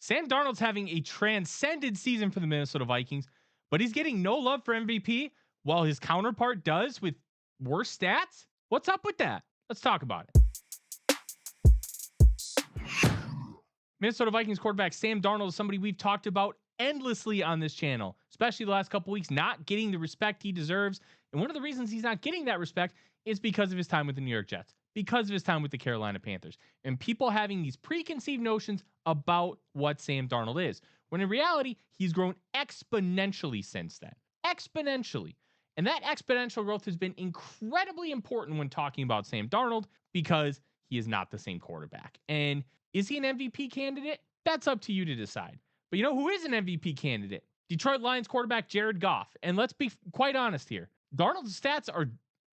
Sam Darnold's having a transcended season for the Minnesota Vikings, but he's getting no love for MVP while his counterpart does with worse stats. What's up with that? Let's talk about it. Minnesota Vikings quarterback Sam Darnold is somebody we've talked about endlessly on this channel, especially the last couple weeks, not getting the respect he deserves. And one of the reasons he's not getting that respect is because of his time with the New York Jets, because of his time with the Carolina Panthers, and people having these preconceived notions about what Sam Darnold is, when in reality, he's grown exponentially since then. Exponentially. And that exponential growth has been incredibly important when talking about Sam Darnold because he is not the same quarterback. And is he an MVP candidate? That's up to you to decide. But you know who is an MVP candidate? Detroit Lions quarterback Jared Goff. And let's be quite honest here. Darnold's stats are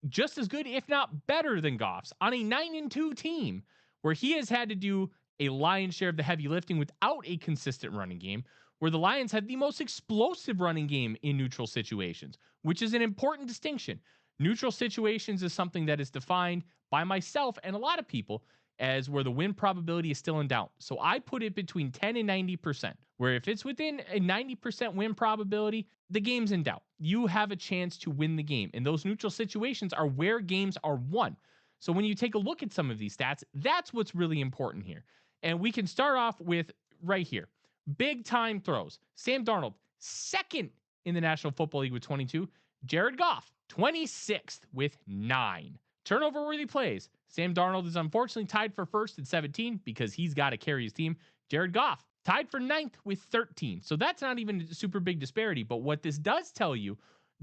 just as good, if not better than Goff's on a 9-2 team where he has had to do a lion's share of the heavy lifting without a consistent running game, where the Lions had the most explosive running game in neutral situations, which is an important distinction. Neutral situations is something that is defined by myself and a lot of people as where the win probability is still in doubt. So I put it between 10 and 90%, where if it's within a 90% win probability, the game's in doubt. You have a chance to win the game. And those neutral situations are where games are won. So when you take a look at some of these stats, that's what's really important here. And we can start off with right here. Big time throws. Sam Darnold, second in the National Football League with 22. Jared Goff, 26th with 9. Turnover worthy plays. Sam Darnold is unfortunately tied for first at 17 because he's got to carry his team. Jared Goff tied for 9th with 13. So that's not even a super big disparity. But what this does tell you,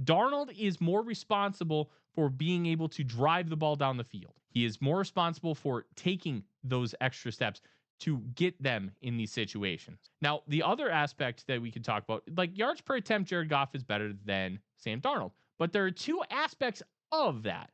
Darnold is more responsible for being able to drive the ball down the field. He is more responsible for taking those extra steps to get them in these situations. Now, the other aspect that we could talk about, like yards per attempt, Jared Goff is better than Sam Darnold. But there are two aspects of that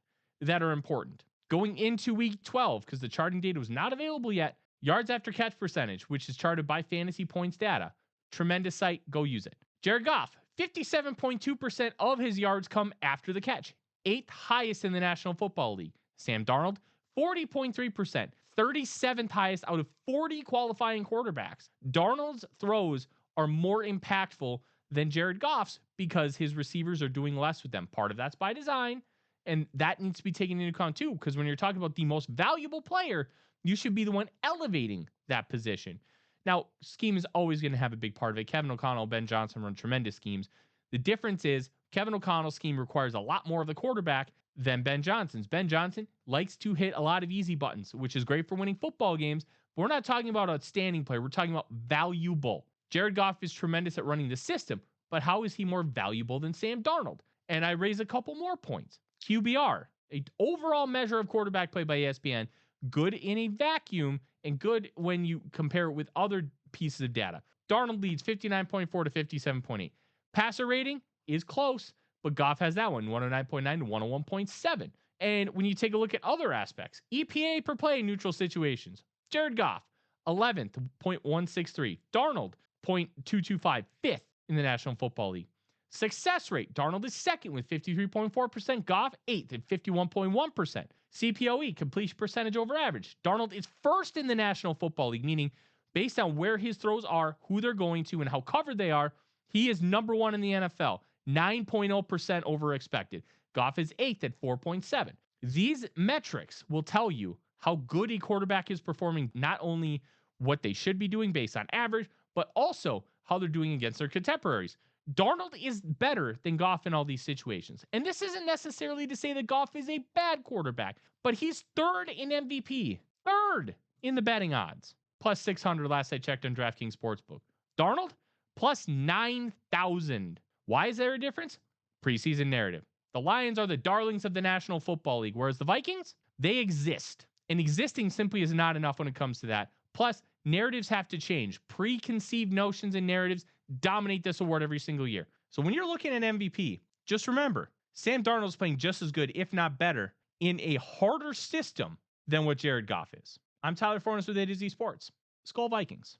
are important. Going into week 12, because the charting data was not available yet, yards after catch percentage, which is charted by Fantasy Points data. Tremendous site. Go use it. Jared Goff, 57.2% of his yards come after the catch. 8th highest in the National Football League. Sam Darnold, 40.3%. 37th highest out of 40 qualifying quarterbacks. Darnold's throws are more impactful than Jared Goff's because his receivers are doing less with them. Part of that's by design, and that needs to be taken into account too, because when you're talking about the most valuable player, you should be the one elevating that position. Now, scheme is always going to have a big part of it. Kevin O'Connell, Ben Johnson run tremendous schemes. The difference is Kevin O'Connell's scheme requires a lot more of the quarterback than Ben Johnson's. Ben Johnson likes to hit a lot of easy buttons, which is great for winning football games, but we're not talking about outstanding player. We're talking about valuable. Jared Goff is tremendous at running the system, but how is he more valuable than Sam Darnold? And I raise a couple more points. QBR, an overall measure of quarterback play by ESPN, good in a vacuum and good when you compare it with other pieces of data. Darnold leads 59.4 to 57.8. Passer rating is close, but Goff has that one, 109.9 to 101.7. And when you take a look at other aspects, EPA per play in neutral situations, Jared Goff, 11th, 0.163. Darnold, 0.225, 5th in the National Football League. Success rate, Darnold is second with 53.4%. Goff, 8th at 51.1%. CPOE, completion percentage over average. Darnold is first in the National Football League, meaning based on where his throws are, who they're going to, and how covered they are, he is number one in the NFL. 9.0% over expected. Goff is 8th at 4.7. These metrics will tell you how good a quarterback is performing, not only what they should be doing based on average, but also how they're doing against their contemporaries. Darnold is better than Goff in all these situations. And this isn't necessarily to say that Goff is a bad quarterback, but he's third in MVP, third in the betting odds. Plus 600 last I checked on DraftKings Sportsbook. Darnold, plus 9,000. Why is there a difference? Preseason narrative. The Lions are the darlings of the National Football League, whereas the Vikings, they exist. And existing simply is not enough when it comes to that. Plus, narratives have to change. Preconceived notions and narratives dominate this award every single year. So when you're looking at MVP, just remember, Sam Darnold's playing just as good, if not better, in a harder system than what Jared Goff is. I'm Tyler Forness with A to Z Sports. Skol Vikings.